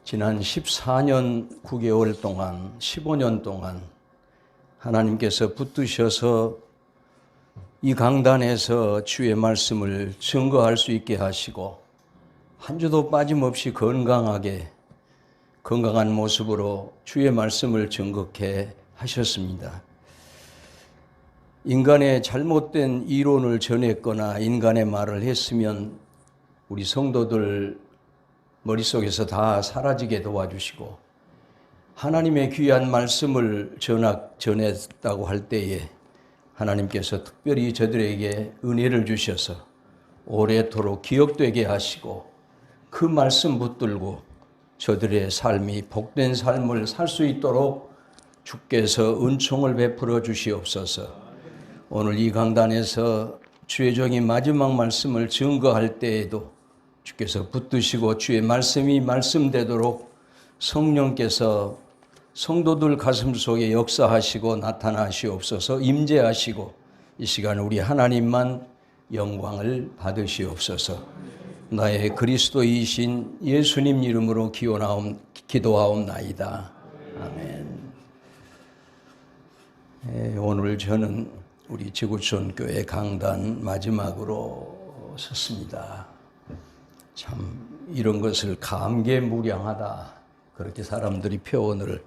지난 14년 9개월 동안, 15년 동안 하나님께서 붙드셔서 이 강단에서 주의 말씀을 증거할 수 있게 하시고 한 주도 빠짐없이 건강한 모습으로 주의 말씀을 증거케 하셨습니다. 인간의 잘못된 이론을 전했거나 인간의 말을 했으면 우리 성도들 머릿속에서 다 사라지게 도와주시고 하나님의 귀한 말씀을 전했다고 할 때에 하나님께서 특별히 저들에게 은혜를 주셔서 오래도록 기억되게 하시고 그 말씀 붙들고 저들의 삶이 복된 삶을 살 수 있도록 주께서 은총을 베풀어 주시옵소서. 오늘 이 강단에서 주의 종이 마지막 말씀을 증거할 때에도 주께서 붙드시고 주의 말씀이 말씀되도록 성령께서 성도들 가슴 속에 역사하시고 나타나시옵소서. 임재하시고 이 시간 우리 하나님만 영광을 받으시옵소서. 나의 그리스도이신 예수님 이름으로 기도하옵나이다. 아멘. 오늘 저는 우리 지구촌 교회 강단 마지막으로 섰습니다. 참 이런 것을 감개무량하다 그렇게 사람들이 표현을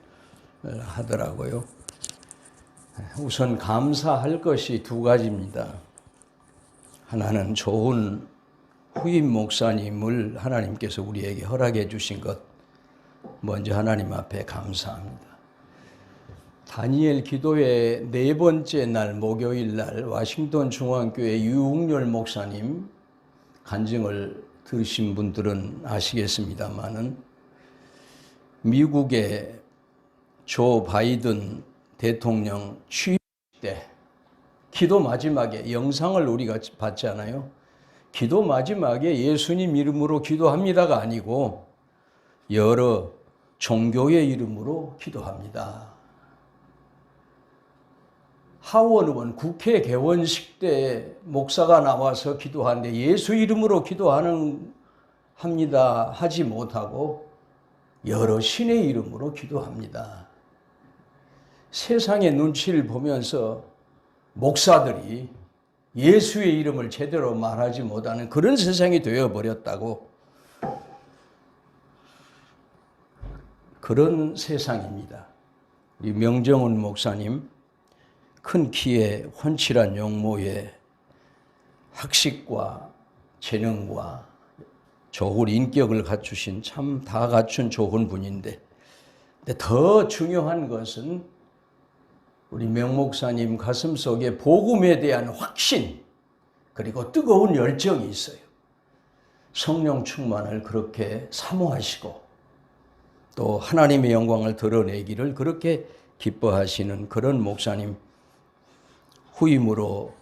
하더라고요. 우선 감사할 것이 두 가지입니다. 하나는 좋은 후임 목사님을 하나님께서 우리에게 허락해 주신 것, 먼저 하나님 앞에 감사합니다. 다니엘 기도회 네 번째 날 목요일 날 워싱턴 중앙교회 유웅열 목사님 간증을 들으신 분들은 아시겠습니다마는 미국의 조 바이든 대통령 취임식 때 기도 마지막에 영상을 우리가 봤잖아요. 기도 마지막에 예수님 이름으로 기도합니다가 아니고 여러 종교의 이름으로 기도합니다. 하원 의원 국회 개원식 때 목사가 나와서 기도하는데 예수 이름으로 합니다 하지 못하고 여러 신의 이름으로 기도합니다. 세상의 눈치를 보면서 목사들이 예수의 이름을 제대로 말하지 못하는 그런 세상이 되어버렸다고, 그런 세상입니다. 우리 명정훈 목사님 큰 키에 훤칠한 용모에 학식과 재능과 좋은 인격을 갖추신 참 다 갖춘 좋은 분인데, 근데 더 중요한 것은 우리 명 목사님 가슴 속에 복음에 대한 확신 그리고 뜨거운 열정이 있어요. 성령 충만을 그렇게 사모하시고 또 하나님의 영광을 드러내기를 그렇게 기뻐하시는 그런 목사님 후임으로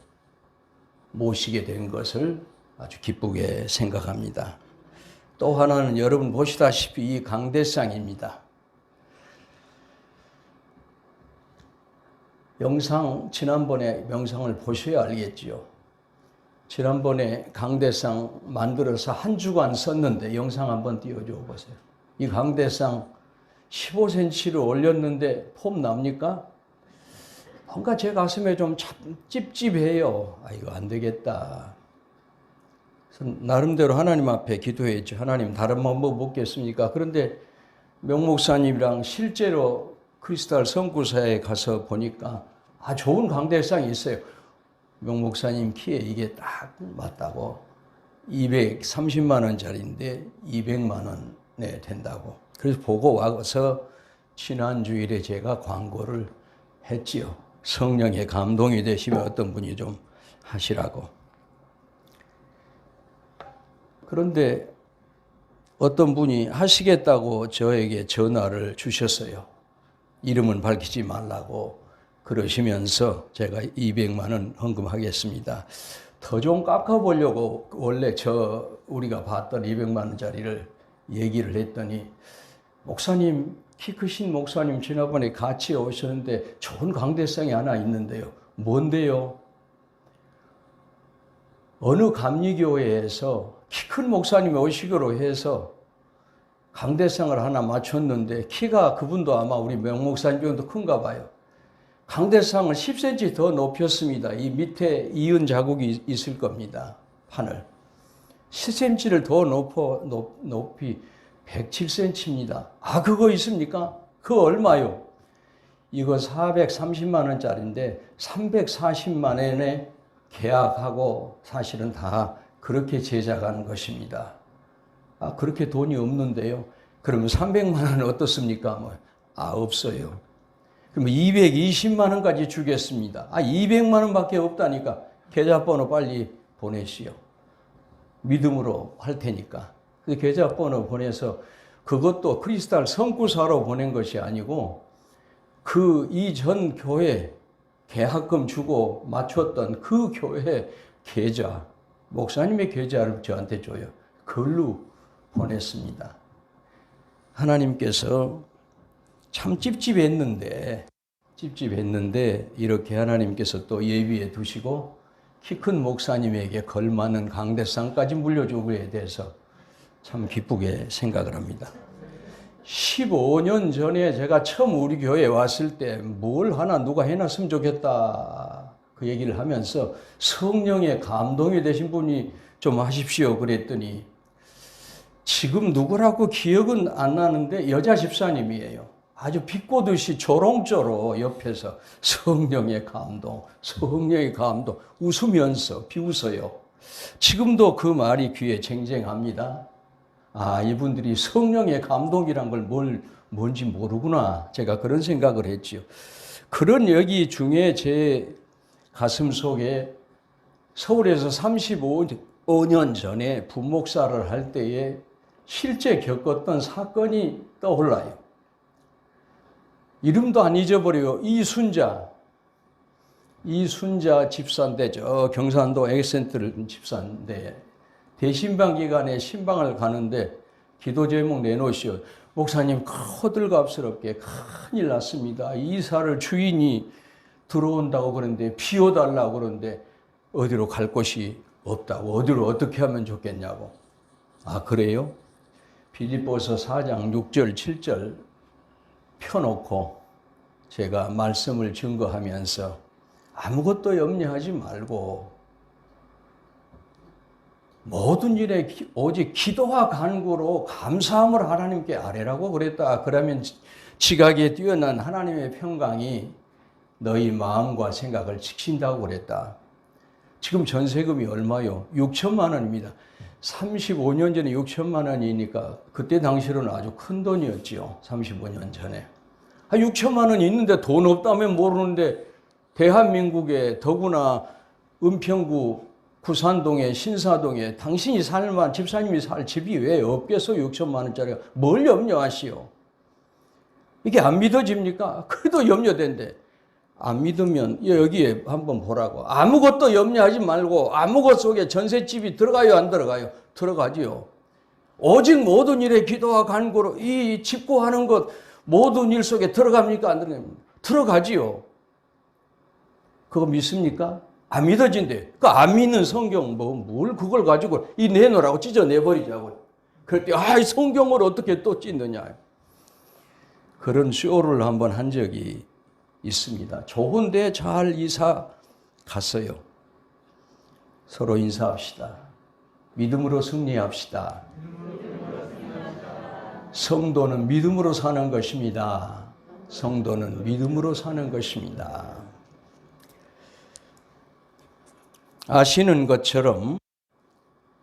모시게 된 것을 아주 기쁘게 생각합니다. 또 하나는 여러분 보시다시피 이 강대상입니다. 지난번에 영상을 보셔야 알겠지요. 지난번에 강대상 만들어서 한 주간 썼는데 영상 한번 띄워줘 보세요. 이 강대상 15cm를 올렸는데 폼 납니까? 뭔가 제 가슴에 좀 찝찝해요. 이거 안 되겠다. 나름대로 하나님 앞에 기도했죠. 하나님 다른 방법 없겠습니까? 그런데 명 목사님이랑 실제로 크리스탈 선구사에 가서 보니까 좋은 강대상이 있어요. 명 목사님 키에 이게 딱 맞다고. 230만 원짜리인데 200만 원에 된다고. 그래서 보고 와서 지난 주일에 제가 광고를 했지요. 성령의 감동이 되시면 어떤 분이 좀 하시라고. 그런데 어떤 분이 하시겠다고 저에게 전화를 주셨어요. 이름은 밝히지 말라고 그러시면서 제가 200만 원 헌금하겠습니다. 더 좀 깎아보려고 원래 우리가 봤던 200만 원짜리를 얘기를 했더니, 목사님, 키 크신 목사님 지난번에 같이 오셨는데 좋은 강대상이 하나 있는데요. 뭔데요? 어느 감리교회에서 키 큰 목사님이 오시기로 해서 강대상을 하나 맞췄는데 키가 그분도 아마 우리 명 목사님 정도 큰가 봐요. 강대상을 10cm 더 높였습니다. 이 밑에 이은 자국이 있을 겁니다. 판을. 10cm를 더 높이 107cm입니다. 아, 그거 있습니까? 그거 얼마요? 이거 430만 원짜리인데 340만 원에 계약하고 사실은 다 그렇게 제작한 것입니다. 아, 그렇게 돈이 없는데요. 그러면 300만 원은 어떻습니까? 없어요. 그러면 220만 원까지 주겠습니다. 200만 원밖에 없다니까 계좌번호 빨리 보내시오. 믿음으로 할 테니까. 계좌번호 보내서 그것도 크리스탈 선구사로 보낸 것이 아니고 그 이전 교회 계약금 주고 맞췄던 그 교회 계좌, 목사님의 계좌를 저한테 줘요. 그걸로 보냈습니다. 하나님께서 참 찝찝했는데 이렇게 하나님께서 또 예비해 두시고 키 큰 목사님에게 걸맞는 강대상까지 물려주고에 대해서 참 기쁘게 생각을 합니다. 15년 전에 제가 처음 우리 교회에 왔을 때 뭘 하나 누가 해놨으면 좋겠다 그 얘기를 하면서 성령의 감동이 되신 분이 좀 하십시오 그랬더니 지금 누구라고 기억은 안 나는데 여자 집사님이에요. 아주 비꼬듯이 조롱조로 옆에서 성령의 감동 웃으면서 비웃어요. 지금도 그 말이 귀에 쟁쟁합니다. 아, 이분들이 성령의 감동이란 걸 뭔지 모르구나. 제가 그런 생각을 했죠. 그런 얘기 중에 제 가슴 속에 서울에서 35년 전에 부목사를 할 때에 실제 겪었던 사건이 떠올라요. 이름도 안 잊어버려요. 이순자 집사인데 저 경산도 엑센트 집사인데 대신방 기간에 신방을 가는데 기도 제목 내놓으시오. 목사님 호들갑스럽게 큰일 났습니다. 이사를 주인이 들어온다고 그러는데 비워달라고 그러는데 어디로 갈 곳이 없다고 어디로 어떻게 하면 좋겠냐고. 아 그래요? 빌립보서 4장 6절 7절 펴놓고 제가 말씀을 증거하면서 아무것도 염려하지 말고 모든 일에 오직 기도와 간구로 감사함을 하나님께 아뢰라고 그랬다. 그러면 지각에 뛰어난 하나님의 평강이 너희 마음과 생각을 지킨다고 그랬다. 지금 전세금이 얼마요? 6천만 원입니다. 35년 전에 6천만 원이니까 그때 당시로는 아주 큰 돈이었지요. 35년 전에. 6천만 원이 있는데 돈 없다면 모르는데 대한민국에 더구나 은평구 구산동에 신사동에 당신이 살만 집사님이 살 집이 왜 없겠어? 6천만 원짜리가 뭘 염려하시오? 이게 안 믿어집니까? 그래도 염려된대. 안 믿으면 여기에 한번 보라고. 아무것도 염려하지 말고 아무것 속에 전셋집이 들어가요 안 들어가요? 들어가지요. 오직 모든 일에 기도와 간구로 이 집고하는 것 모든 일 속에 들어갑니까 안 들어갑니까? 들어가지요. 그거 믿습니까? 안 믿어진대. 그 안 믿는 성경 뭘 그걸 가지고 이 내놓으라고 찢어내버리자고. 그럴 때 성경을 어떻게 또 찢느냐. 그런 쇼를 한번 한 적이 있습니다. 좋은데 잘 이사 갔어요. 서로 인사합시다. 믿음으로 승리합시다. 성도는 믿음으로 사는 것입니다. 성도는 믿음으로 사는 것입니다. 아시는 것처럼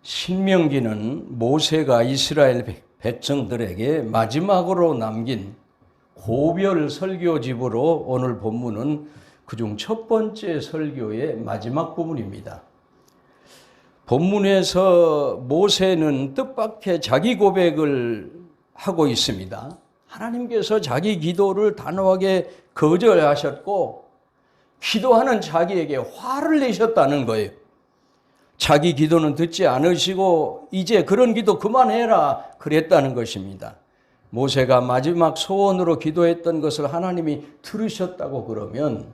신명기는 모세가 이스라엘 백성들에게 마지막으로 남긴 고별 설교집으로 오늘 본문은 그중 첫 번째 설교의 마지막 부분입니다. 본문에서 모세는 뜻밖의 자기 고백을 하고 있습니다. 하나님께서 자기 기도를 단호하게 거절하셨고 기도하는 자기에게 화를 내셨다는 거예요. 자기 기도는 듣지 않으시고 이제 그런 기도 그만해라 그랬다는 것입니다. 모세가 마지막 소원으로 기도했던 것을 하나님이 들으셨다고 그러면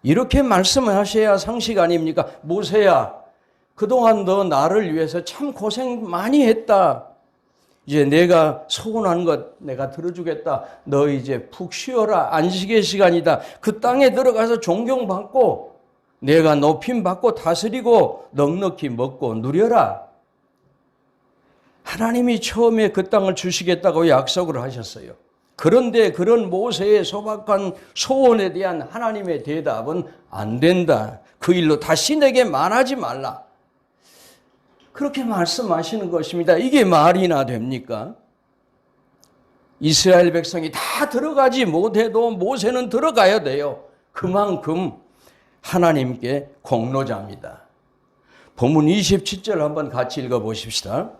이렇게 말씀하셔야 상식 아닙니까? 모세야, 그동안 너 나를 위해서 참 고생 많이 했다. 이제 내가 소원한 것 내가 들어주겠다. 너 이제 푹 쉬어라. 안식의 시간이다. 그 땅에 들어가서 존경받고 내가 높임받고 다스리고 넉넉히 먹고 누려라. 하나님이 처음에 그 땅을 주시겠다고 약속을 하셨어요. 그런데 그런 모세의 소박한 소원에 대한 하나님의 대답은 안 된다. 그 일로 다시 내게 말하지 말라. 그렇게 말씀하시는 것입니다. 이게 말이나 됩니까? 이스라엘 백성이 다 들어가지 못해도 모세는 들어가야 돼요. 그만큼 하나님께 공로자입니다. 본문 27절 한번 같이 읽어보십시다.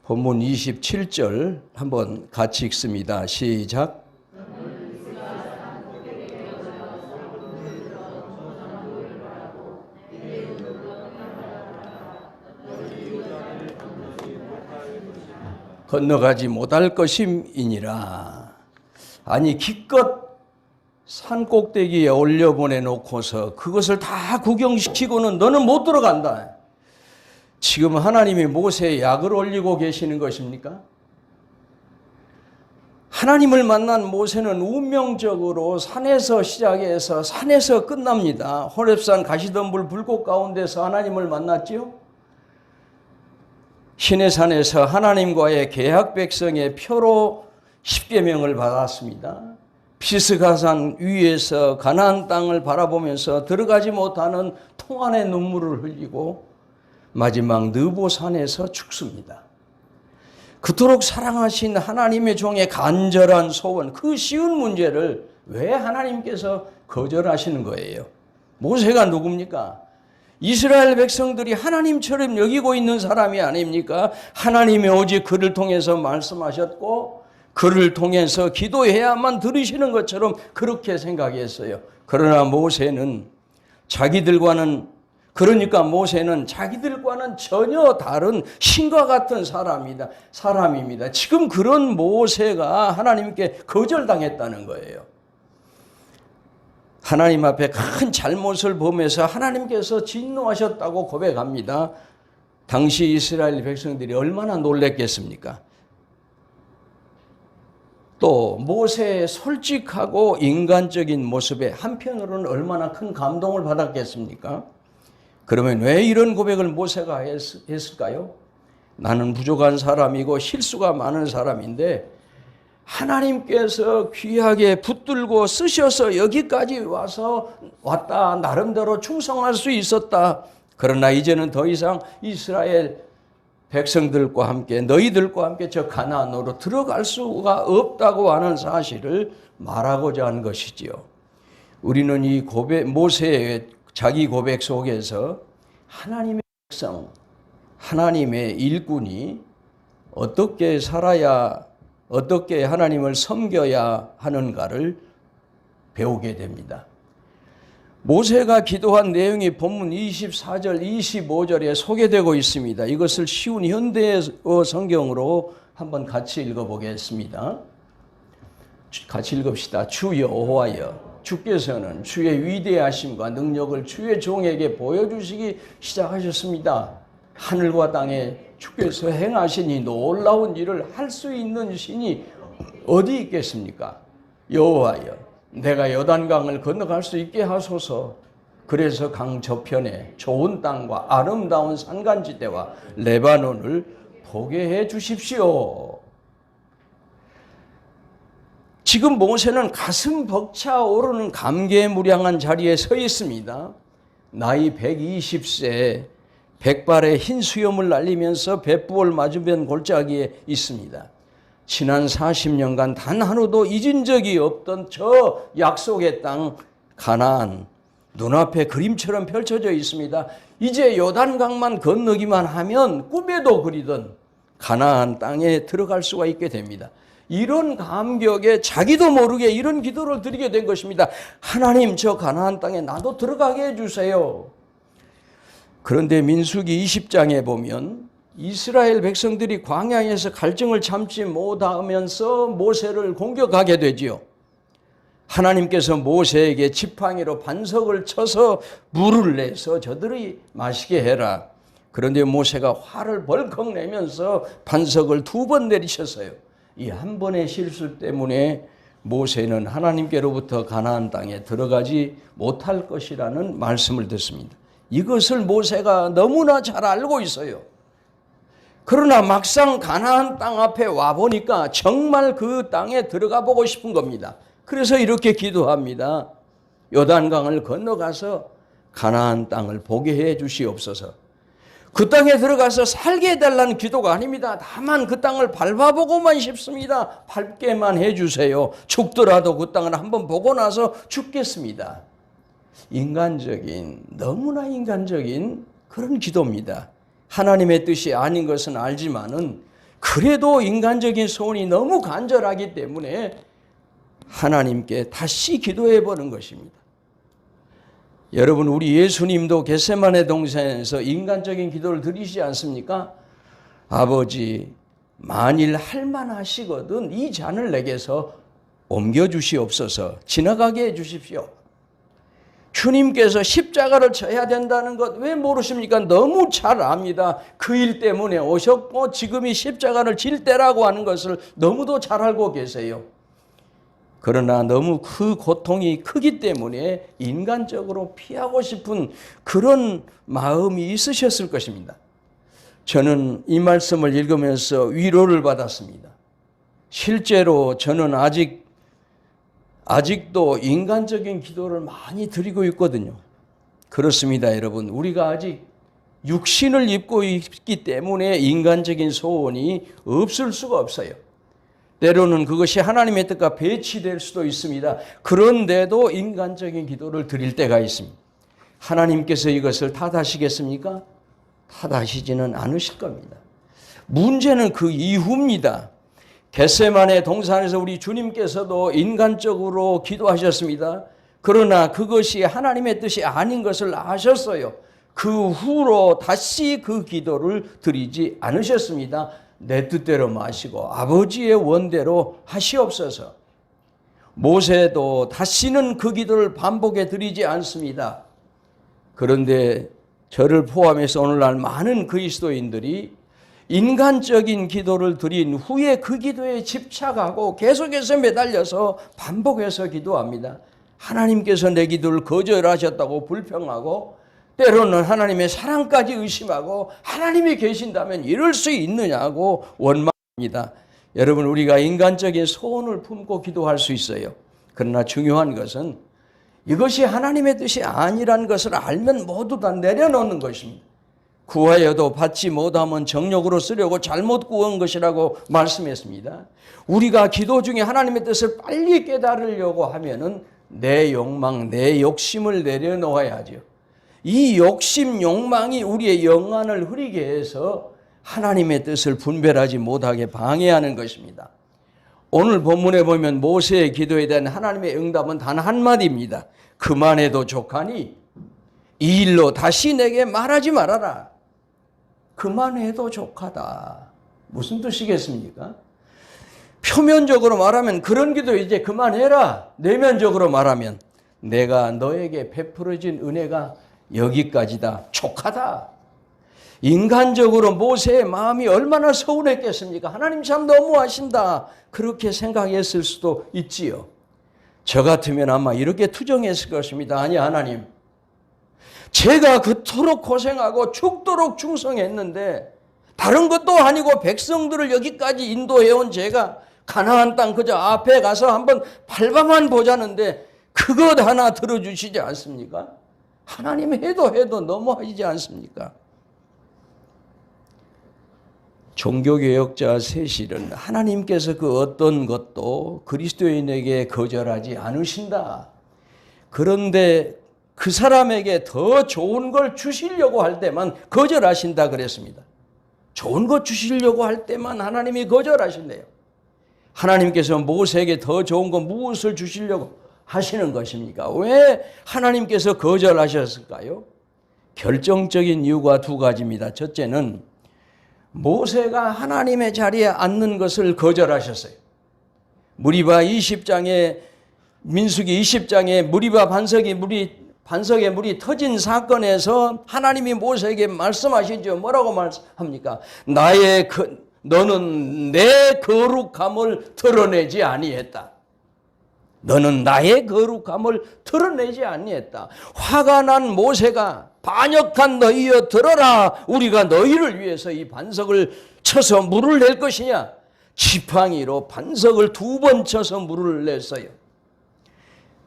본문 27절 한번 같이 읽습니다. 시작. 건너가지 못할 것임이니라. 아니 기껏 산 꼭대기에 올려보내놓고서 그것을 다 구경시키고는 너는 못 들어간다. 지금 하나님이 모세에 약을 올리고 계시는 것입니까? 하나님을 만난 모세는 운명적으로 산에서 시작해서 산에서 끝납니다. 호렙산 가시덤불 불꽃 가운데서 하나님을 만났지요. 시내산에서 하나님과의 계약 백성의 표로 십계명을 받았습니다. 피스가산 위에서 가나안 땅을 바라보면서 들어가지 못하는 통안의 눈물을 흘리고 마지막 느보산에서 죽습니다. 그토록 사랑하신 하나님의 종의 간절한 소원, 그 쉬운 문제를 왜 하나님께서 거절하시는 거예요? 모세가 누굽니까? 이스라엘 백성들이 하나님처럼 여기고 있는 사람이 아닙니까? 하나님이 오직 그를 통해서 말씀하셨고 그를 통해서 기도해야만 들으시는 것처럼 그렇게 생각했어요. 그러나 모세는 자기들과는 전혀 다른 신과 같은 사람입니다. 지금 그런 모세가 하나님께 거절당했다는 거예요. 하나님 앞에 큰 잘못을 범해서 하나님께서 진노하셨다고 고백합니다. 당시 이스라엘 백성들이 얼마나 놀랬겠습니까? 또 모세의 솔직하고 인간적인 모습에 한편으로는 얼마나 큰 감동을 받았겠습니까? 그러면 왜 이런 고백을 모세가 했을까요? 나는 부족한 사람이고 실수가 많은 사람인데 하나님께서 귀하게 붙들고 쓰셔서 여기까지 왔다. 나름대로 충성할 수 있었다. 그러나 이제는 더 이상 이스라엘 백성들과 함께 너희들과 함께 저 가나안으로 들어갈 수가 없다고 하는 사실을 말하고자 하는 것이지요. 우리는 이 모세의 자기 고백 속에서 하나님의 백성, 하나님의 일꾼이 어떻게 살아야, 어떻게 하나님을 섬겨야 하는가를 배우게 됩니다. 모세가 기도한 내용이 본문 24절, 25절에 소개되고 있습니다. 이것을 쉬운 현대어 성경으로 한번 같이 읽어보겠습니다. 같이 읽읍시다. 주 여호와여, 주께서는 주의 위대하심과 능력을 주의 종에게 보여주시기 시작하셨습니다. 하늘과 땅에 주께서 행하신 이 놀라운 일을 할 수 있는 신이 어디 있겠습니까? 여호와여, 내가 요단강을 건너갈 수 있게 하소서. 그래서 강 저편에 좋은 땅과 아름다운 산간지대와 레바논을 보게 해 주십시오. 지금 모세는 가슴 벅차오르는 감개무량한 자리에 서 있습니다. 나이 120세, 백발의 흰 수염을 날리면서 뱃부을 맞으면 골짜기에 있습니다. 지난 40년간 단 하루도 잊은 적이 없던 저 약속의 땅 가나안, 눈앞에 그림처럼 펼쳐져 있습니다. 이제 요단강만 건너기만 하면 꿈에도 그리던 가나안 땅에 들어갈 수가 있게 됩니다. 이런 감격에 자기도 모르게 이런 기도를 드리게 된 것입니다. 하나님, 저 가나안 땅에 나도 들어가게 해주세요. 그런데 민수기 20장에 보면 이스라엘 백성들이 광야에서 갈증을 참지 못하면서 모세를 공격하게 되지요. 하나님께서 모세에게 지팡이로 반석을 쳐서 물을 내서 저들이 마시게 해라. 그런데 모세가 화를 벌컥 내면서 반석을 2번 내리셨어요. 이 한 번의 실수 때문에 모세는 하나님께로부터 가나안 땅에 들어가지 못할 것이라는 말씀을 듣습니다. 이것을 모세가 너무나 잘 알고 있어요. 그러나 막상 가나안 땅 앞에 와보니까 정말 그 땅에 들어가 보고 싶은 겁니다. 그래서 이렇게 기도합니다. 요단강을 건너가서 가나안 땅을 보게 해 주시옵소서. 그 땅에 들어가서 살게 해달라는 기도가 아닙니다. 다만 그 땅을 밟아보고만 싶습니다. 밟게만 해주세요. 죽더라도 그 땅을 한번 보고 나서 죽겠습니다. 인간적인, 너무나 인간적인 그런 기도입니다. 하나님의 뜻이 아닌 것은 알지만은 그래도 인간적인 소원이 너무 간절하기 때문에 하나님께 다시 기도해 보는 것입니다. 여러분, 우리 예수님도 겟세마네 동산에서 인간적인 기도를 드리지 않습니까? 아버지, 만일 할만하시거든 이 잔을 내게서 옮겨주시옵소서. 지나가게 해주십시오. 주님께서 십자가를 져야 된다는 것 왜 모르십니까? 너무 잘 압니다. 그 일 때문에 오셨고 지금이 십자가를 질 때라고 하는 것을 너무도 잘 알고 계세요. 그러나 너무 그 고통이 크기 때문에 인간적으로 피하고 싶은 그런 마음이 있으셨을 것입니다. 저는 이 말씀을 읽으면서 위로를 받았습니다. 실제로 저는 아직도 인간적인 기도를 많이 드리고 있거든요. 그렇습니다, 여러분. 우리가 아직 육신을 입고 있기 때문에 인간적인 소원이 없을 수가 없어요. 때로는 그것이 하나님의 뜻과 배치될 수도 있습니다. 그런데도 인간적인 기도를 드릴 때가 있습니다. 하나님께서 이것을 탓하시겠습니까? 탓하시지는 않으실 겁니다. 문제는 그 이후입니다. 겟세마네 동산에서 우리 주님께서도 인간적으로 기도하셨습니다. 그러나 그것이 하나님의 뜻이 아닌 것을 아셨어요. 그 후로 다시 그 기도를 드리지 않으셨습니다. 내 뜻대로 마시고 아버지의 원대로 하시옵소서. 모세도 다시는 그 기도를 반복해 드리지 않습니다. 그런데 저를 포함해서 오늘날 많은 그리스도인들이 인간적인 기도를 드린 후에 그 기도에 집착하고 계속해서 매달려서 반복해서 기도합니다. 하나님께서 내 기도를 거절하셨다고 불평하고 때로는 하나님의 사랑까지 의심하고 하나님이 계신다면 이럴 수 있느냐고 원망합니다. 여러분, 우리가 인간적인 소원을 품고 기도할 수 있어요. 그러나 중요한 것은 이것이 하나님의 뜻이 아니라는 것을 알면 모두 다 내려놓는 것입니다. 구하여도 받지 못하면 정욕으로 쓰려고 잘못 구한 것이라고 말씀했습니다. 우리가 기도 중에 하나님의 뜻을 빨리 깨달으려고 하면은 내 욕망, 내 욕심을 내려놓아야죠. 이 욕심, 욕망이 우리의 영안을 흐리게 해서 하나님의 뜻을 분별하지 못하게 방해하는 것입니다. 오늘 본문에 보면 모세의 기도에 대한 하나님의 응답은 단 한마디입니다. 그만해도 족하니 이 일로 다시 내게 말하지 말아라. 그만해도 족하다. 무슨 뜻이겠습니까? 표면적으로 말하면 그런 기도 이제 그만해라. 내면적으로 말하면 내가 너에게 베풀어진 은혜가 여기까지다. 족하다. 인간적으로 모세의 마음이 얼마나 서운했겠습니까? 하나님 참 너무하신다. 그렇게 생각했을 수도 있지요. 저 같으면 아마 이렇게 투정했을 것입니다. 아니, 하나님, 제가 그토록 고생하고 죽도록 충성했는데 다른 것도 아니고 백성들을 여기까지 인도해온 제가 가나안 땅 그저 앞에 가서 한번 밟아만 보자는데 그것 하나 들어주시지 않습니까? 하나님 해도 너무하지 않습니까? 종교개혁자 세실은 하나님께서 그 어떤 것도 그리스도인에게 거절하지 않으신다. 그런데 그 사람에게 더 좋은 걸 주시려고 할 때만 거절하신다 그랬습니다. 좋은 것 주시려고 할 때만 하나님이 거절하신대요. 하나님께서 모세에게 더 좋은 거 무엇을 주시려고 하시는 것입니까? 왜 하나님께서 거절하셨을까요? 결정적인 이유가 두 가지입니다. 첫째는 모세가 하나님의 자리에 앉는 것을 거절하셨어요. 무리바 20장에 민수기 20장에 무리바 반석에 물이 터진 사건에서 하나님이 모세에게 말씀하시죠. 뭐라고 말합니까? 너는 내 거룩함을 드러내지 아니했다. 너는 나의 거룩함을 드러내지 아니했다. 화가 난 모세가 반역한 너희여 들어라. 우리가 너희를 위해서 이 반석을 쳐서 물을 낼 것이냐. 지팡이로 반석을 2번 쳐서 물을 냈어요.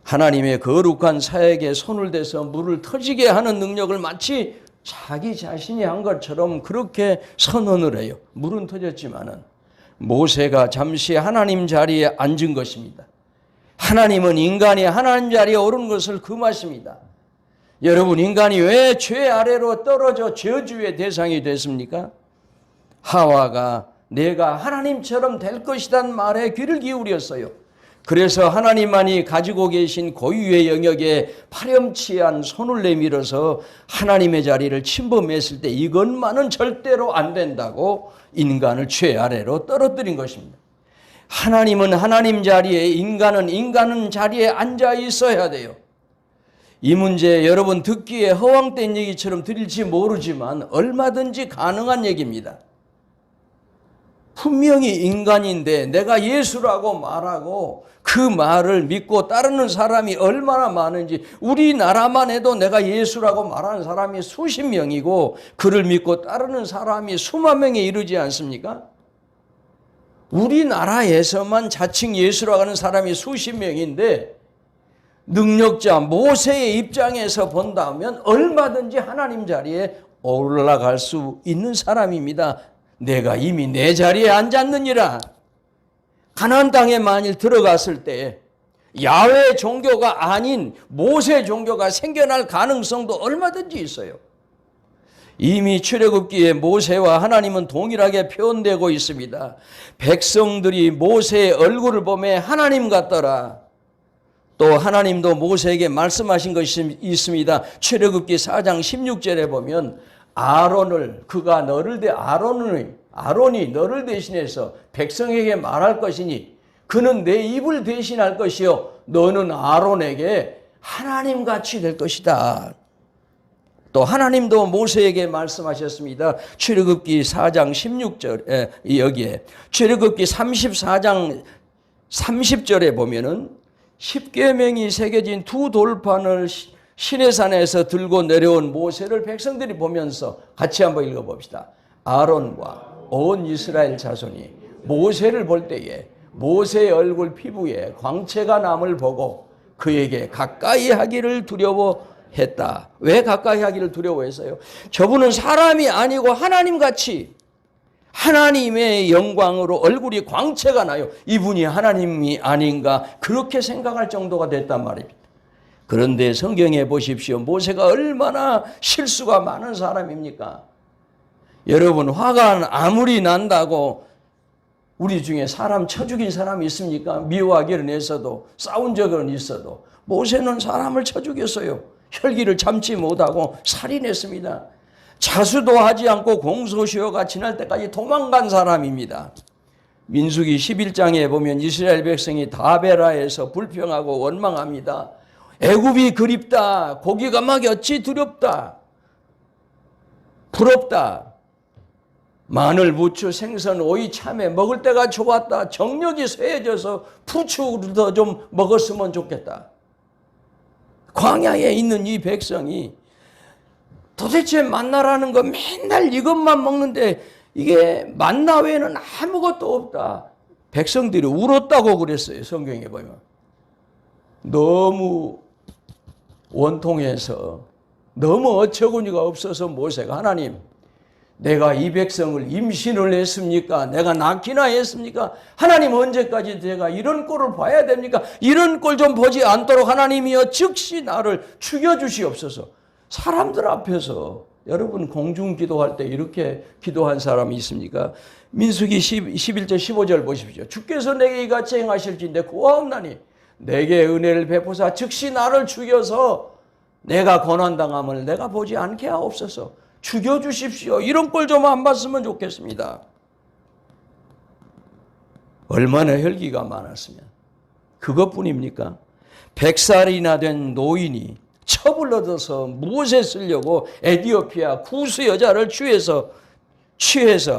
하나님의 거룩한 사역에 손을 대서 물을 터지게 하는 능력을 마치 자기 자신이 한 것처럼 그렇게 선언을 해요. 물은 터졌지만은 모세가 잠시 하나님 자리에 앉은 것입니다. 하나님은 인간이 하나님 자리에 오른 것을 금하십니다. 여러분, 인간이 왜 죄 아래로 떨어져 저주의 대상이 됐습니까? 하와가 내가 하나님처럼 될 것이란 말에 귀를 기울였어요. 그래서 하나님만이 가지고 계신 고유의 영역에 파렴치한 손을 내밀어서 하나님의 자리를 침범했을 때 이것만은 절대로 안 된다고 인간을 죄 아래로 떨어뜨린 것입니다. 하나님은 하나님 자리에, 인간은 자리에 앉아 있어야 돼요. 이 문제 여러분 듣기에 허황된 얘기처럼 들릴지 모르지만 얼마든지 가능한 얘기입니다. 분명히 인간인데 내가 예수라고 말하고 그 말을 믿고 따르는 사람이 얼마나 많은지, 우리나라만 해도 내가 예수라고 말하는 사람이 수십 명이고 그를 믿고 따르는 사람이 수만 명에 이르지 않습니까? 우리나라에서만 자칭 예수라고 하는 사람이 수십 명인데 능력자 모세의 입장에서 본다면 얼마든지 하나님 자리에 올라갈 수 있는 사람입니다. 내가 이미 내 자리에 앉았느니라. 가나안 땅에 만일 들어갔을 때 야훼 종교가 아닌 모세 종교가 생겨날 가능성도 얼마든지 있어요. 이미 출애굽기에 모세와 하나님은 동일하게 표현되고 있습니다. 백성들이 모세의 얼굴을 보며 하나님 같더라. 또 하나님도 모세에게 말씀하신 것이 있습니다. 출애굽기 4장 16절에 보면 아론이 너를 대신해서 백성에게 말할 것이니 그는 내 입을 대신할 것이요 너는 아론에게 하나님같이 될 것이다. 또 하나님도 모세에게 말씀하셨습니다. 출애굽기 4장 16절 여기에 출애굽기 34장 30절에 보면은 십계명이 새겨진 2 돌판을 시내산에서 들고 내려온 모세를 백성들이 보면서 같이 한번 읽어봅시다. 아론과 온 이스라엘 자손이 모세를 볼 때에 모세의 얼굴 피부에 광채가 남을 보고 그에게 가까이 하기를 두려워했다. 왜 가까이 하기를 두려워했어요? 저분은 사람이 아니고 하나님같이 하나님의 영광으로 얼굴이 광채가 나요. 이분이 하나님이 아닌가 그렇게 생각할 정도가 됐단 말입니다. 그런데 성경에 보십시오. 모세가 얼마나 실수가 많은 사람입니까? 여러분, 화가 아무리 난다고 우리 중에 사람 쳐 죽인 사람이 있습니까? 미워하기는 했어도, 싸운 적은 있어도. 모세는 사람을 쳐 죽였어요. 혈기를 참지 못하고 살인했습니다. 자수도 하지 않고 공소시효가 지날 때까지 도망간 사람입니다. 민수기 11장에 보면 이스라엘 백성이 다베라에서 불평하고 원망합니다. 애굽이 그립다. 고기가 막 어찌 두렵다. 부럽다. 마늘, 부추, 생선, 오이, 참외 먹을 때가 좋았다. 정력이 쇠해져서 부추도 좀 먹었으면 좋겠다. 광야에 있는 이 백성이 도대체 만나라는 거 맨날 이것만 먹는데 이게 만나 외에는 아무것도 없다. 백성들이 울었다고 그랬어요. 성경에 보면. 너무 원통해서 너무 어처구니가 없어서 모세가 하나님, 내가 이 백성을 임신을 했습니까? 내가 낳기나 했습니까? 하나님 언제까지 제가 이런 꼴을 봐야 됩니까? 이런 꼴 좀 보지 않도록 하나님이여 즉시 나를 죽여주시옵소서. 사람들 앞에서 여러분 공중 기도할 때 이렇게 기도한 사람이 있습니까? 민수기 11절 15절 보십시오. 주께서 내게 이같이 행하실지 내 구하옵나니 내게 은혜를 베푸사 즉시 나를 죽여서 내가 고난당함을 내가 보지 않게 하옵소서. 죽여주십시오. 이런 꼴 좀 안 봤으면 좋겠습니다. 얼마나 혈기가 많았으면. 그것뿐입니까? 100살이나 된 노인이 첩을 얻어서 무엇에 쓰려고 에티오피아 구스 여자를 취해서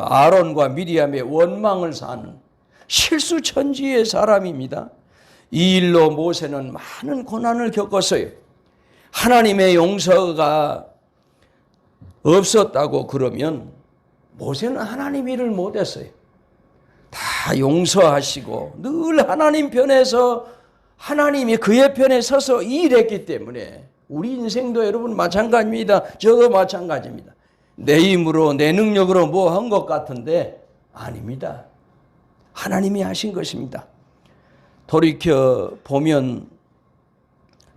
아론과 미리암의 원망을 사는 실수천지의 사람입니다. 이 일로 모세는 많은 고난을 겪었어요. 하나님의 용서가 없었다고 그러면 모세는 하나님 일을 못했어요. 다 용서하시고 늘 하나님 편에서 하나님이 그의 편에 서서 일했기 때문에 우리 인생도 여러분 마찬가지입니다. 저도 마찬가지입니다. 내 힘으로 내 능력으로 뭐 한 것 같은데 아닙니다. 하나님이 하신 것입니다. 돌이켜 보면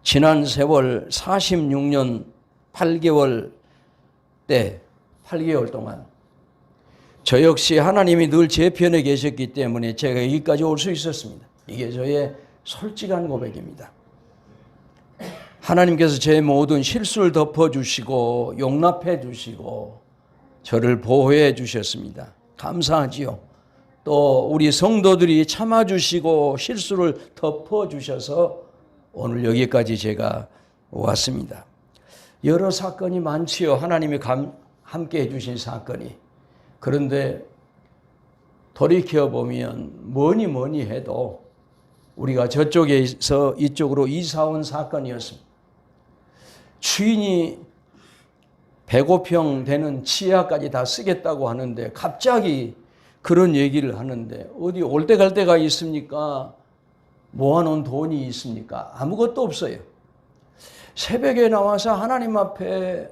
지난 세월 46년 8개월 동안 저 역시 하나님이 늘 제 편에 계셨기 때문에 제가 여기까지 올 수 있었습니다. 이게 저의 솔직한 고백입니다. 하나님께서 제 모든 실수를 덮어주시고 용납해 주시고 저를 보호해 주셨습니다. 감사하지요. 또 우리 성도들이 참아주시고 실수를 덮어주셔서 오늘 여기까지 제가 왔습니다. 여러 사건이 많지요. 하나님이 함께 해주신 사건이. 그런데 돌이켜보면 뭐니 해도 우리가 저쪽에서 이쪽으로 이사 온 사건이었습니다. 주인이 105평 되는 치아까지 다 쓰겠다고 하는데 갑자기 그런 얘기를 하는데 어디 올 때 갈 데가 있습니까? 모아놓은 돈이 있습니까? 아무것도 없어요. 새벽에 나와서 하나님 앞에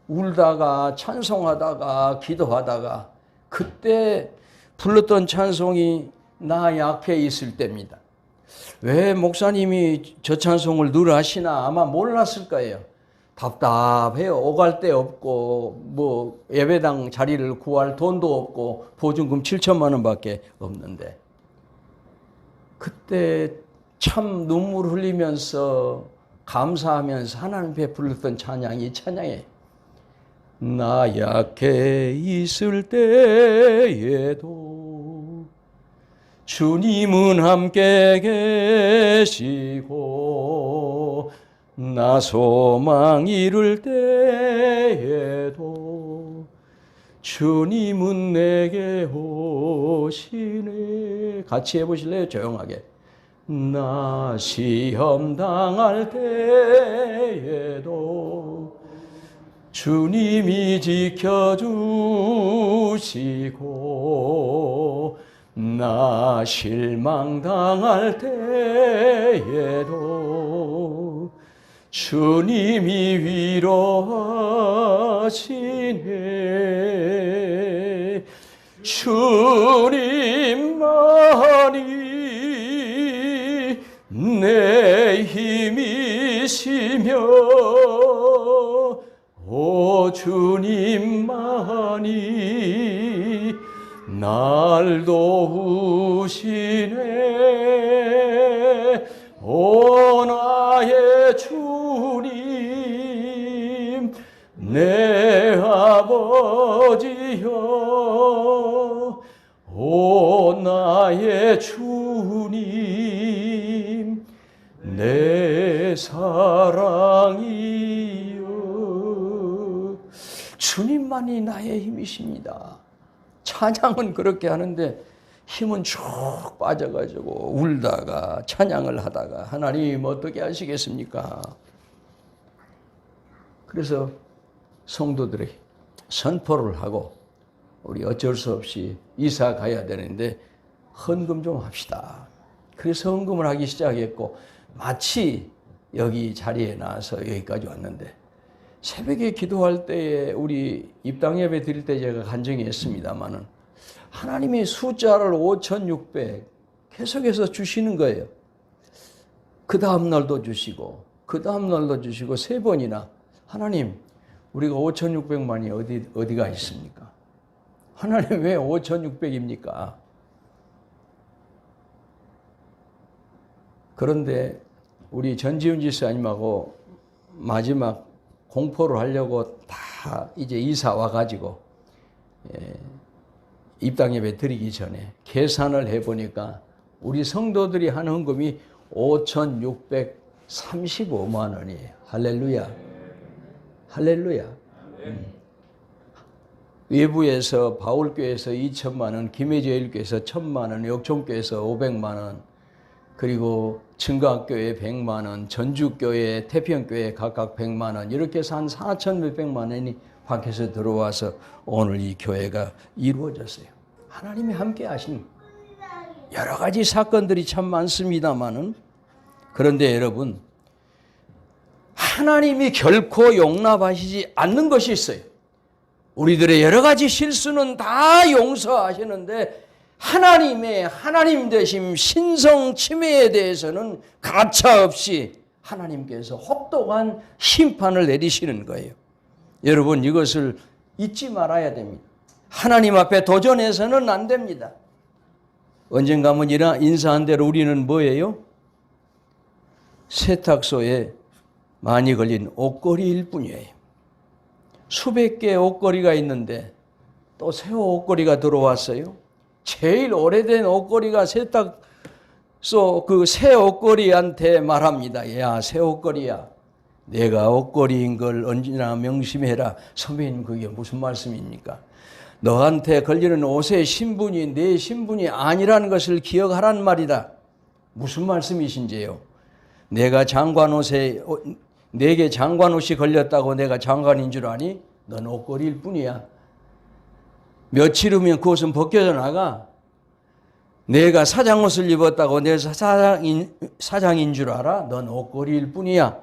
울다가 찬송하다가 기도하다가 그때 불렀던 찬송이 나 약해 있을 때입니다. 왜 목사님이 저 찬송을 늘 하시나 아마 몰랐을 거예요. 답답해요. 오갈 데 없고 뭐 예배당 자리를 구할 돈도 없고 보증금 7천만 원밖에 없는데 그때 참 눈물 흘리면서 감사하면서 하나님 앞에 불렀던 찬양이 찬양이에요. 나 약해 있을 때에도 주님은 함께 계시고 나 소망 이룰 때에도 주님은 내게 오시네. 같이 해보실래요? 조용하게. 나 시험 당할 때에도 주님이 지켜주시고 나 실망 당할 때에도 주님이 위로하시네. 주님만이 내 힘이시며 오 주님만이 날 도우시네. 오 나의 주님 내 아버지여 오 나의 주님 내 사랑이여. 주님만이 나의 힘이십니다. 찬양은 그렇게 하는데 힘은 쭉 빠져가지고 울다가 찬양을 하다가 하나님 어떻게 하시겠습니까? 그래서 성도들이 선포를 하고 우리 어쩔 수 없이 이사 가야 되는데 헌금 좀 합시다. 그래서 헌금을 하기 시작했고 마치 여기 자리에 나와서 여기까지 왔는데 새벽에 기도할 때에 우리 입당 예배 드릴 때 제가 간증히 했습니다마는 하나님이 숫자를 5,600 계속해서 주시는 거예요. 그 다음 날도 주시고 그 다음 날도 주시고 세 번이나 하나님 우리가 5,600만이 어디가 있습니까? 하나님 왜 5,600입니까? 그런데 우리 전지훈 지사님하고 마지막 공포를 하려고 다 이제 이사 와가지고 입당 예배 드리기 전에 계산을 해보니까 우리 성도들이 한 헌금이 5,600 35만 원이에요. 할렐루야. 할렐루야. 외부에서 바울교회에서 2천만 원, 김해제일교회에서 1,000만 원, 역종교회에서 500만 원, 그리고 증거학교회 100만 원, 전주교회, 태평교회 각각 100만 원, 이렇게 해서 한 4천 몇백만 원이 밖에서 들어와서 오늘 이 교회가 이루어졌어요. 하나님이 함께 하신 여러 가지 사건들이 참 많습니다만은, 그런데 여러분, 하나님이 결코 용납하시지 않는 것이 있어요. 우리들의 여러 가지 실수는 다 용서하시는데 하나님의 하나님 되심 신성 침해에 대해서는 가차없이 하나님께서 혹독한 심판을 내리시는 거예요. 여러분, 이것을 잊지 말아야 됩니다. 하나님 앞에 도전해서는 안 됩니다. 언젠가 한번 인사한 대로 우리는 뭐예요? 세탁소에 많이 걸린 옷걸이일 뿐이에요. 수백 개의 옷걸이가 있는데 또 새 옷걸이가 들어왔어요. 제일 오래된 옷걸이가 세탁소 그 새 옷걸이한테 말합니다. 야, 새 옷걸이야, 내가 옷걸이인 걸 언제나 명심해라. 선배님, 그게 무슨 말씀입니까? 너한테 걸리는 옷의 신분이 내 신분이 아니라는 것을 기억하란 말이다. 무슨 말씀이신지요? 내가 내게 장관 옷이 걸렸다고 내가 장관인 줄 아니? 넌 옷걸이일 뿐이야. 며칠 후면 그 옷은 벗겨져 나가. 내가 사장 옷을 입었다고 내가 사장인 줄 알아? 넌 옷걸이일 뿐이야.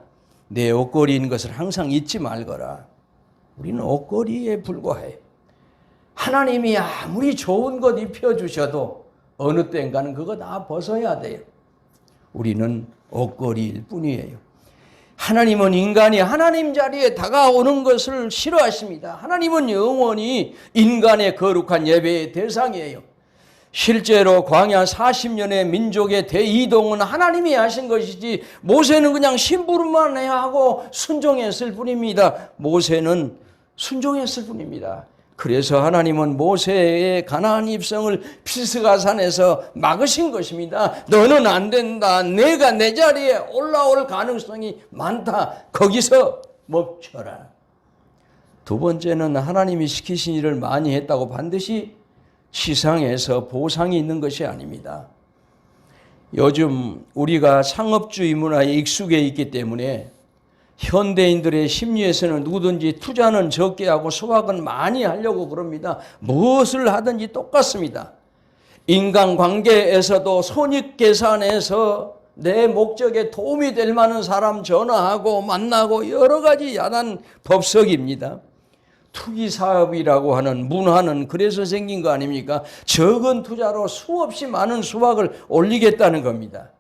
내 옷걸이인 것을 항상 잊지 말거라. 우리는 옷걸이에 불과해. 하나님이 아무리 좋은 것 입혀주셔도 어느 때인가는 그거 다 벗어야 돼요. 우리는 옷걸이일 뿐이에요. 하나님은 인간이 하나님 자리에 다가오는 것을 싫어하십니다. 하나님은 영원히 인간의 거룩한 예배의 대상이에요. 실제로 광야 40년의 민족의 대이동은 하나님이 하신 것이지 모세는 그냥 심부름만 해야 하고 순종했을 뿐입니다. 모세는 순종했을 뿐입니다. 그래서 하나님은 모세의 가나안 입성을 피스가산에서 막으신 것입니다. 너는 안 된다. 내가 내 자리에 올라올 가능성이 많다. 거기서 멈춰라. 두 번째는 하나님이 시키신 일을 많이 했다고 반드시 시상에서 보상이 있는 것이 아닙니다. 요즘 우리가 상업주의 문화에 익숙해 있기 때문에 현대인들의 심리에서는 누구든지 투자는 적게 하고 수확은 많이 하려고 그럽니다. 무엇을 하든지 똑같습니다. 인간관계에서도 손익계산에서 내 목적에 도움이 될 만한 사람 전화하고 만나고 여러 가지 야단 법석입니다. 투기사업이라고 하는 문화는 그래서 생긴 거 아닙니까? 적은 투자로 수없이 많은 수확을 올리겠다는 겁니다.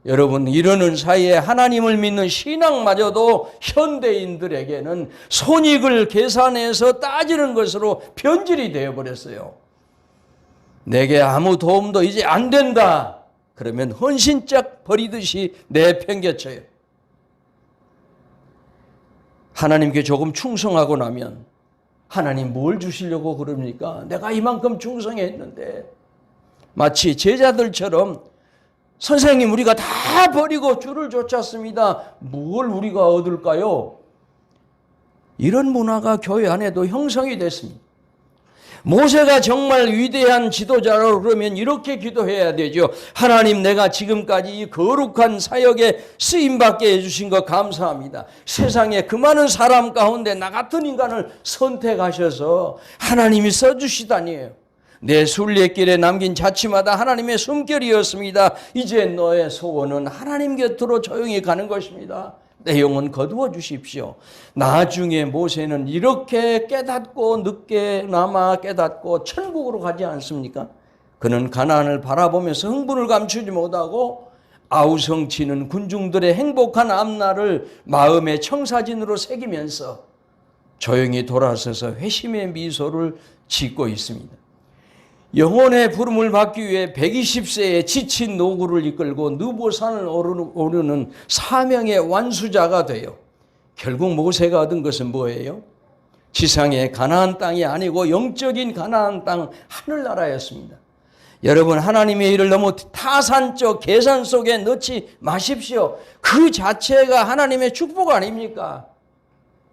여러분, 이러는 사이에 하나님을 믿는 신앙마저도 현대인들에게는 손익을 계산해서 따지는 것으로 변질이 되어버렸어요. 내게 아무 도움도 이제 안 된다. 그러면 헌신짝 버리듯이 내팽개쳐요. 하나님께 조금 충성하고 나면 하나님 뭘 주시려고 그럽니까? 내가 이만큼 충성했는데. 마치 제자들처럼 선생님, 우리가 다 버리고 주를 쫓았습니다. 뭘 우리가 얻을까요? 이런 문화가 교회 안에도 형성이 됐습니다. 모세가 정말 위대한 지도자로 그러면 이렇게 기도해야 되죠. 하나님, 내가 지금까지 이 거룩한 사역에 쓰임받게 해주신 것 감사합니다. 세상에 그 많은 사람 가운데 나 같은 인간을 선택하셔서 하나님이 써주시다니요. 내 순례길에 남긴 자취마다 하나님의 숨결이었습니다. 이제 너의 소원은 하나님 곁으로 조용히 가는 것입니다. 내 영혼 거두어 주십시오. 나중에 모세는 이렇게 깨닫고 늦게나마 깨닫고 천국으로 가지 않습니까? 그는 가나안을 바라보면서 흥분을 감추지 못하고 아우성치는 군중들의 행복한 앞날을 마음의 청사진으로 새기면서 조용히 돌아서서 회심의 미소를 짓고 있습니다. 영혼의 부름을 받기 위해 120세의 지친 노구를 이끌고 느보산을 오르는 사명의 완수자가 돼요. 결국 모세가 얻은 것은 뭐예요? 지상의 가나안 땅이 아니고 영적인 가나안 땅 하늘나라였습니다. 여러분, 하나님의 일을 너무 타산적 계산 속에 넣지 마십시오. 그 자체가 하나님의 축복 아닙니까?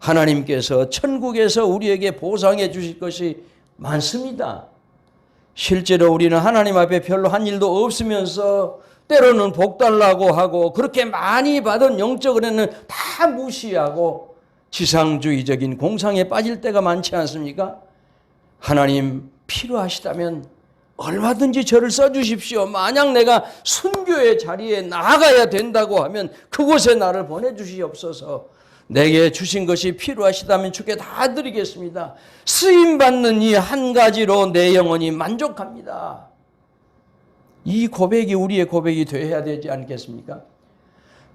하나님께서 천국에서 우리에게 보상해 주실 것이 많습니다. 실제로 우리는 하나님 앞에 별로 한 일도 없으면서 때로는 복 달라고 하고 그렇게 많이 받은 영적 은혜는 다 무시하고 지상주의적인 공상에 빠질 때가 많지 않습니까? 하나님 필요하시다면 얼마든지 저를 써주십시오. 만약 내가 순교의 자리에 나아가야 된다고 하면 그곳에 나를 보내주시옵소서. 내게 주신 것이 필요하시다면 주께 다 드리겠습니다. 쓰임받는 이 한 가지로 내 영혼이 만족합니다. 이 고백이 우리의 고백이 되어야 되지 않겠습니까?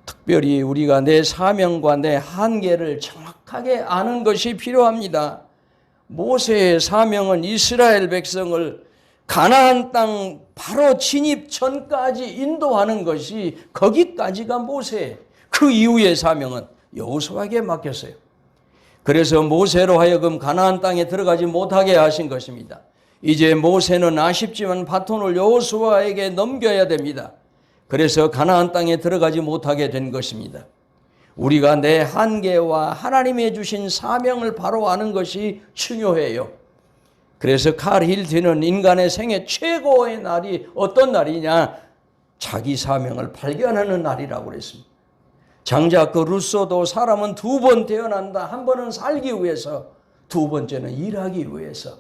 특별히 우리가 내 사명과 내 한계를 정확하게 아는 것이 필요합니다. 모세의 사명은 이스라엘 백성을 가나안 땅 바로 진입 전까지 인도하는 것이 거기까지가 모세, 그 이후의 사명은 여호수아에게 맡겼어요. 그래서 모세로 하여금 가나안 땅에 들어가지 못하게 하신 것입니다. 이제 모세는 아쉽지만 바톤을 여호수아에게 넘겨야 됩니다. 그래서 가나안 땅에 들어가지 못하게 된 것입니다. 우리가 내 한계와 하나님이 주신 사명을 바로 아는 것이 중요해요. 그래서 칼 힐트는 인간의 생애 최고의 날이 어떤 날이냐? 자기 사명을 발견하는 날이라고 그랬습니다. 장작 그 루소도 사람은 두 번 태어난다. 한 번은 살기 위해서, 두 번째는 일하기 위해서.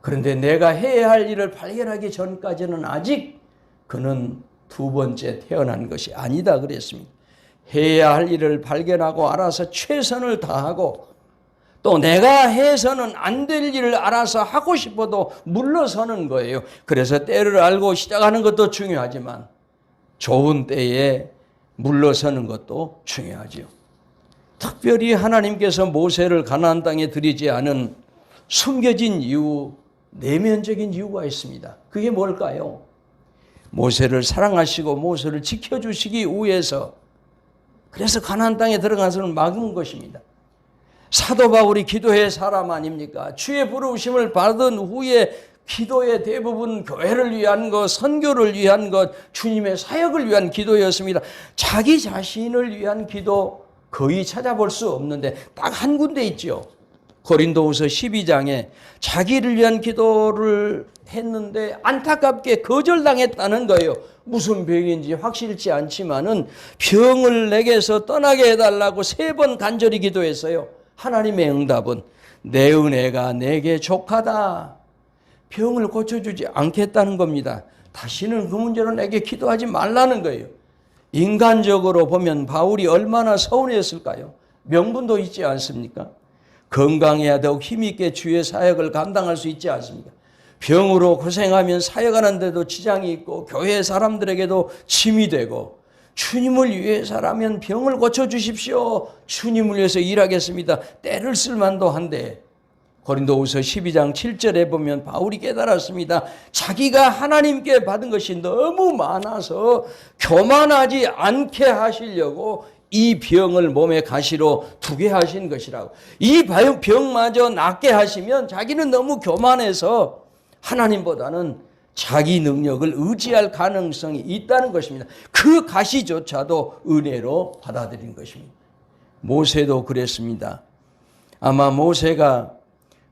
그런데 내가 해야 할 일을 발견하기 전까지는 아직 그는 두 번째 태어난 것이 아니다 그랬습니다. 해야 할 일을 발견하고 알아서 최선을 다하고 또 내가 해서는 안 될 일을 알아서 하고 싶어도 물러서는 거예요. 그래서 때를 알고 시작하는 것도 중요하지만 좋은 때에 물러서는 것도 중요하죠. 특별히 하나님께서 모세를 가나안 땅에 들이지 않은 숨겨진 이유, 내면적인 이유가 있습니다. 그게 뭘까요? 모세를 사랑하시고 모세를 지켜주시기 위해서, 그래서 가나안 땅에 들어가서는 막은 것입니다. 사도 바울이 기도의 사람 아닙니까? 주의 부르심을 받은 후에 기도의 대부분 교회를 위한 것, 선교를 위한 것, 주님의 사역을 위한 기도였습니다. 자기 자신을 위한 기도 거의 찾아볼 수 없는데 딱 한 군데 있죠. 고린도후서 12장에 자기를 위한 기도를 했는데 안타깝게 거절당했다는 거예요. 무슨 병인지 확실치 않지만은 병을 내게서 떠나게 해달라고 3번 간절히 기도했어요. 하나님의 응답은 내 은혜가 내게 족하다. 병을 고쳐주지 않겠다는 겁니다. 다시는 그 문제로 내게 기도하지 말라는 거예요. 인간적으로 보면 바울이 얼마나 서운했을까요? 명분도 있지 않습니까? 건강해야 더욱 힘있게 주의 사역을 감당할 수 있지 않습니까? 병으로 고생하면 사역하는 데도 지장이 있고 교회 사람들에게도 짐이 되고 주님을 위해서라면 병을 고쳐주십시오. 주님을 위해서 일하겠습니다. 때를 쓸만도 한데 고린도후서 12장 7절에 보면 바울이 깨달았습니다. 자기가 하나님께 받은 것이 너무 많아서 교만하지 않게 하시려고 이 병을 몸에 가시로 두게 하신 것이라고. 이 병마저 낫게 하시면 자기는 너무 교만해서 하나님보다는 자기 능력을 의지할 가능성이 있다는 것입니다. 그 가시조차도 은혜로 받아들인 것입니다. 모세도 그랬습니다. 아마 모세가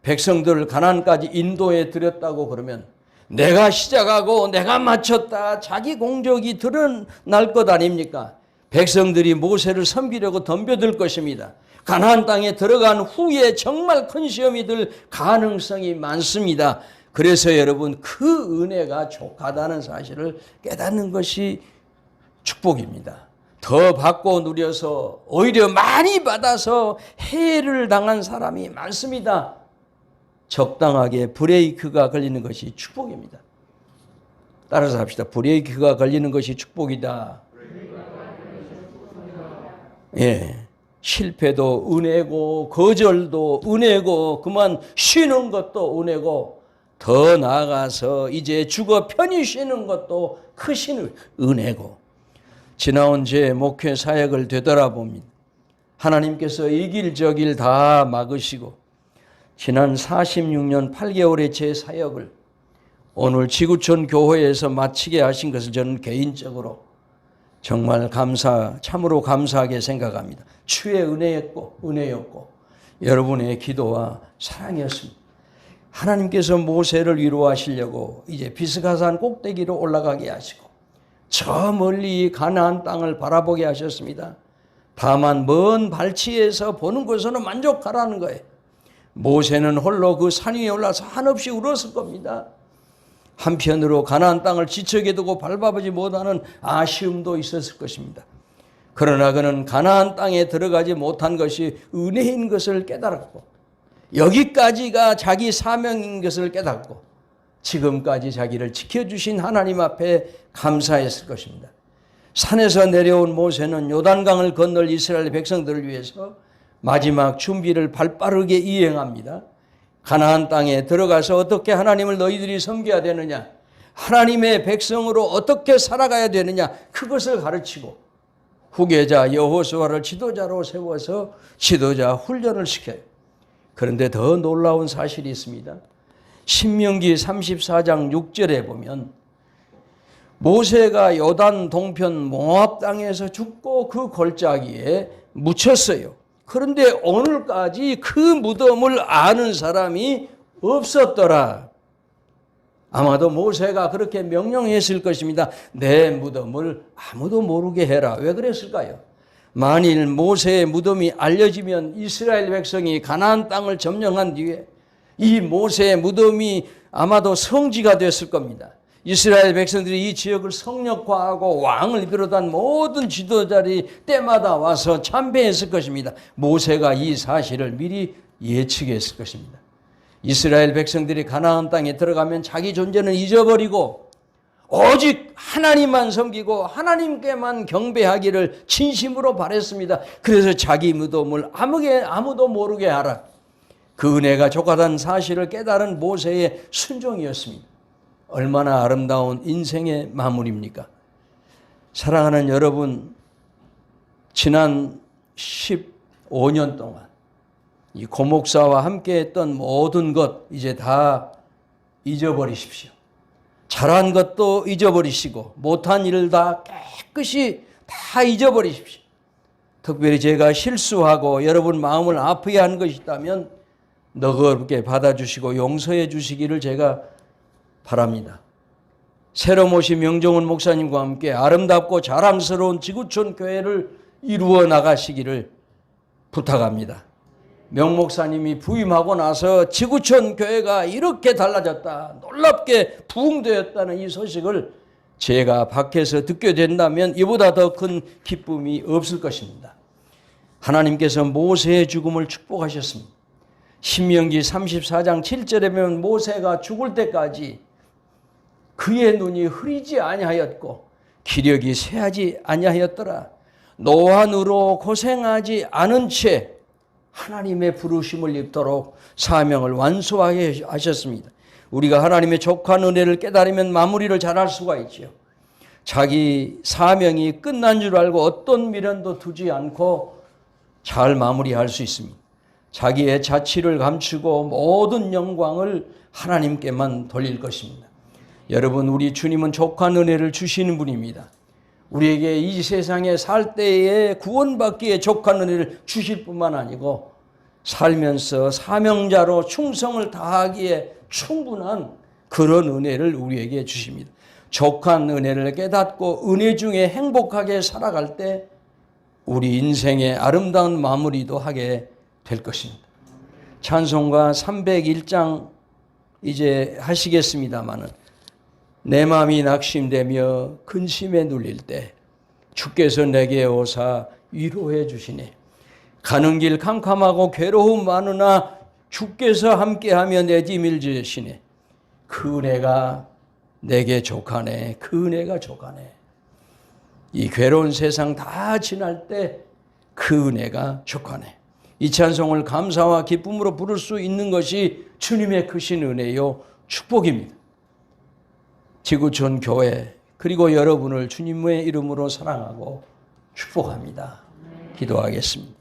백성들을 가나안까지 인도해 드렸다고 그러면 내가 시작하고 내가 마쳤다, 자기 공적이 드러날 것 아닙니까? 백성들이 모세를 섬기려고 덤벼들 것입니다. 가나안 땅에 들어간 후에 정말 큰 시험이 들 가능성이 많습니다. 그래서 여러분, 그 은혜가 족하다는 사실을 깨닫는 것이 축복입니다. 더 받고 누려서 오히려 많이 받아서 해를 당한 사람이 많습니다. 적당하게 브레이크가 걸리는 것이 축복입니다. 따라서 합시다. 브레이크가 걸리는 것이 축복이다. 예, 실패도 은혜고 거절도 은혜고 그만 쉬는 것도 은혜고 더 나아가서 이제 죽어 편히 쉬는 것도 크신 은혜고. 지나온 제 목회 사역을 되돌아봅니다. 하나님께서 이 길 저 길 다 막으시고 지난 46년 8개월의 제 사역을 오늘 지구촌 교회에서 마치게 하신 것을 저는 개인적으로 정말 참으로 감사하게 생각합니다. 주의 은혜였고 여러분의 기도와 사랑이었습니다. 하나님께서 모세를 위로하시려고 이제 비스가산 꼭대기로 올라가게 하시고 저 멀리 가나안 땅을 바라보게 하셨습니다. 다만 먼 발치에서 보는 것으로는 만족하라는 거예요. 모세는 홀로 그 산 위에 올라서 한없이 울었을 겁니다. 한편으로 가나안 땅을 지척에 두고 밟아보지 못하는 아쉬움도 있었을 것입니다. 그러나 그는 가나안 땅에 들어가지 못한 것이 은혜인 것을 깨달았고 여기까지가 자기 사명인 것을 깨닫고 지금까지 자기를 지켜주신 하나님 앞에 감사했을 것입니다. 산에서 내려온 모세는 요단강을 건널 이스라엘 백성들을 위해서 마지막 준비를 발빠르게 이행합니다. 가나안 땅에 들어가서 어떻게 하나님을 너희들이 섬겨야 되느냐, 하나님의 백성으로 어떻게 살아가야 되느냐, 그것을 가르치고 후계자 여호수아를 지도자로 세워서 지도자 훈련을 시켜요. 그런데 더 놀라운 사실이 있습니다. 신명기 34장 6절에 보면 모세가 요단 동편 모압 땅에서 죽고 그 골짜기에 묻혔어요. 그런데 오늘까지 그 무덤을 아는 사람이 없었더라. 아마도 모세가 그렇게 명령했을 것입니다. 내 무덤을 아무도 모르게 해라. 왜 그랬을까요? 만일 모세의 무덤이 알려지면 이스라엘 백성이 가나안 땅을 점령한 뒤에 이 모세의 무덤이 아마도 성지가 됐을 겁니다. 이스라엘 백성들이 이 지역을 성역화하고 왕을 비롯한 모든 지도자들이 때마다 와서 참배했을 것입니다. 모세가 이 사실을 미리 예측했을 것입니다. 이스라엘 백성들이 가나안 땅에 들어가면 자기 존재는 잊어버리고 오직 하나님만 섬기고 하나님께만 경배하기를 진심으로 바랬습니다. 그래서 자기 무덤을 아무도 모르게 하라. 그 은혜가 족하다는 사실을 깨달은 모세의 순종이었습니다. 얼마나 아름다운 인생의 마무리입니까? 사랑하는 여러분, 지난 15년 동안 이 고목사와 함께 했던 모든 것 이제 다 잊어버리십시오. 잘한 것도 잊어버리시고 못한 일을 다 깨끗이 다 잊어버리십시오. 특별히 제가 실수하고 여러분 마음을 아프게 한 것이 있다면 너그럽게 받아주시고 용서해 주시기를 제가 바랍니다. 새로 모신 명종원 목사님과 함께 아름답고 자랑스러운 지구촌 교회를 이루어 나가시기를 부탁합니다. 명 목사님이 부임하고 나서 지구촌 교회가 이렇게 달라졌다, 놀랍게 부흥되었다는 이 소식을 제가 밖에서 듣게 된다면 이보다 더 큰 기쁨이 없을 것입니다. 하나님께서 모세의 죽음을 축복하셨습니다. 신명기 34장 7절에 보면 모세가 죽을 때까지 그의 눈이 흐리지 아니하였고 기력이 쇠하지 아니하였더라. 노안으로 고생하지 않은 채 하나님의 부르심을 입도록 사명을 완수하게 하셨습니다. 우리가 하나님의 족한 은혜를 깨달으면 마무리를 잘할 수가 있죠. 자기 사명이 끝난 줄 알고 어떤 미련도 두지 않고 잘 마무리할 수 있습니다. 자기의 자치를 감추고 모든 영광을 하나님께만 돌릴 것입니다. 여러분, 우리 주님은 족한 은혜를 주시는 분입니다. 우리에게 이 세상에 살 때에 구원받기에 족한 은혜를 주실 뿐만 아니고 살면서 사명자로 충성을 다하기에 충분한 그런 은혜를 우리에게 주십니다. 족한 은혜를 깨닫고 은혜 중에 행복하게 살아갈 때 우리 인생의 아름다운 마무리도 하게 될 것입니다. 찬송가 301장 이제 하시겠습니다마는 내 마음이 낙심되며 근심에 눌릴 때 주께서 내게 오사 위로해 주시네. 가는 길 캄캄하고 괴로움 많으나 주께서 함께하며 내 짐을 지으시네. 그 은혜가 내게 족하네. 그 은혜가 족하네. 이 괴로운 세상 다 지날 때 그 은혜가 족하네. 이 찬송을 감사와 기쁨으로 부를 수 있는 것이 주님의 크신 은혜요 축복입니다. 지구촌 교회 그리고 여러분을 주님의 이름으로 사랑하고 축복합니다. 기도하겠습니다.